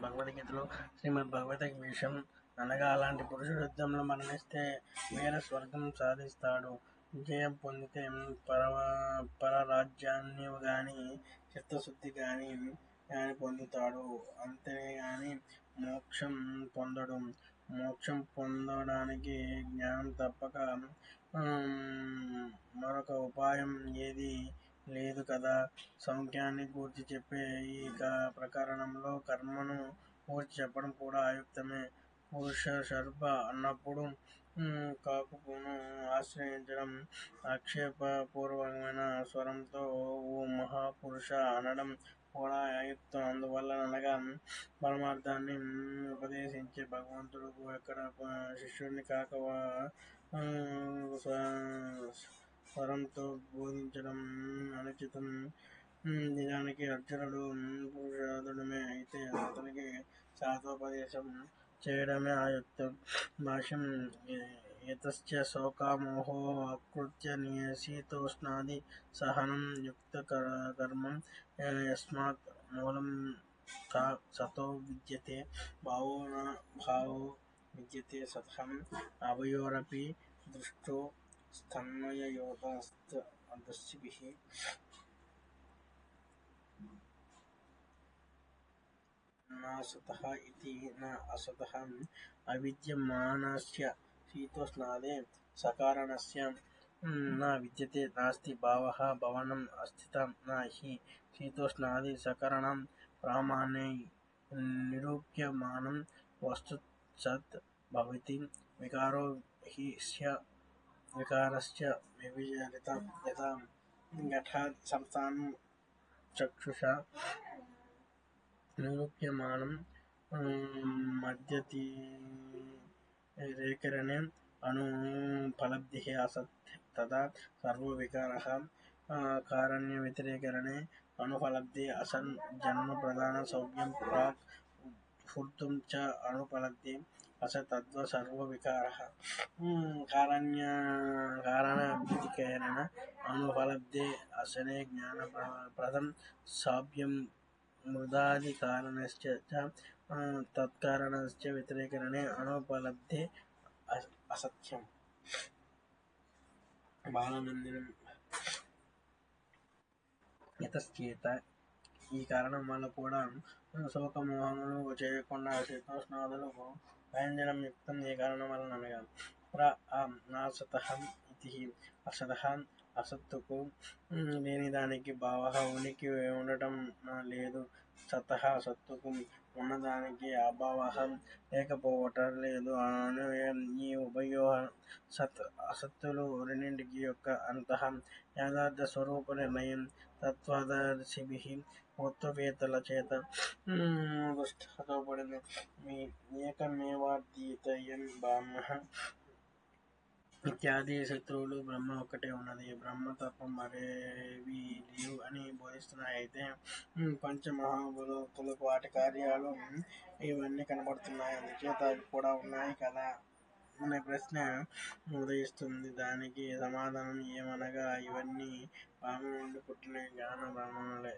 భగవద్గీతలో శ్రీమద్ భగవద్గీతం అనగా అలాంటి పురుషుడు యుద్ధంలో మరణిస్తే వేరే స్వర్గం సాధిస్తాడు. విజయం పొందితే పరరాజ్యాన్ని గాని చిత్తశుద్ధి గాని పొందుతాడు. అంతేగాని మోక్షం పొందడు. మోక్షం పొందడానికి జ్ఞానం తప్పక మరొక ఉపాయం ఏదీ లేదు కదా. సాంఖ్యాన్ని గూర్చి చెప్పే ఈ ప్రకరణంలో కర్మను గూర్చి చెప్పడం కూడా అయుక్తమే. పురుష శర్భ అన్నప్పుడు కాకును ఆశ్రయించడం, ఆక్షేపపూర్వకమైన స్వరంతో ఓ మహాపురుష అనడం కూడా అయుక్తం. అందువల్లనగా పరమార్థాన్ని ఉపదేశించే భగవంతుడు ఎక్కడ శిష్యుడిని కాక స్వరంతో బోధించడం అనుచితం. నిజానికి అర్జునుడు పురుషోత్తముడే అయితే అతనికి శాస్త్రోపదేశం చేయడమే అయుక్తం. భాష్యం యతశ్చ శోకమోహో అకృత్య శీతోష్ణాది సహనం యుక్తకర్మం యస్మాత్ మూలం సతో విద్యతే భావో న భావో విద్యతే సతః ఉభయోరపి దృష్టో స్తన్వయోదస్భిః. న సతః ఇతి న అసతః అవిద్యమానస్య శీతోష్ణాదే సకారణస్య న విద్యతే. నాస్తి భావః భవనం అస్థితం న హి శీతోష్ణాది సకరణం ప్రామాణ్యై నిరూప్యమానం వస్తు సత్ భవతి. వికారో హి స్య వికారస్య వ్యభిచరిత యథా ఘటాద్ సంస్థానం చక్షుషా నిరూప్యమానం మద్యతిరేకరణే అనుపలబ్ధిః అసత్. తదా సర్వో వికారః కారణ్యవ్యతిరేకరణే అనుపలబ్ధిః అసన్. జన్మ ప్రధాన సౌఖ్యం ప్రాక్ స్ఫూర్తిం చ అనుపలబ్ధిః అసత్. తద్వత్ సర్వో వికారః కారణవ్యతిరేకరణే అనుపలబ్ధిః అసనే. జ్ఞానప్రదం సౌఖ్యం మృదాది కారణస్య చ తత్కారణస్య వ్యతిరేకరణే అనుపలబ్ధిః అసత్యం. బాలానందనం యతశ్చేత ఈ కారణం వల్ల కూడా శోకమోహములు చేయకుండా శీతోష్ణాదులకు భరించడం యుక్తం. ఏ కారణం వలననగా నాసతః ఇతి అసతః అసత్తుకు లేనిదానికి భావః ఉనికి ఉండటం లేదు. సతః సత్తుకు ఉన్నదానికి అభావః లేకపోవటం లేదు. అన్వయం ఈ ఉభయోః సత్ అసత్తులు రెండింటి యొక్క అంతః యథార్థ స్వరూప నిర్ణయం తత్వదర్శిభిః తత్వవేత్తల చేత దృష్టపడింది. ఏకమేవాద్వితీయం బ్రహ్మ ఇత్యాది శత్రువులు బ్రహ్మ ఒక్కటే ఉన్నది, బ్రహ్మ తప్ప మరేవీ లేవు అని బోధిస్తున్నాయి. అయితే పంచమహాభూతములకు వాటి కార్యాలు ఇవన్నీ కనబడుతున్నాయి, అందుచేత అవి కూడా ఉన్నాయి కదా అనే ప్రశ్న ఉదయిస్తుంది. దానికి సమాధానం ఏమనగా ఇవన్నీ బ్రహ్మ నుండి పుట్టిన జ్ఞాన బ్రహ్మములే.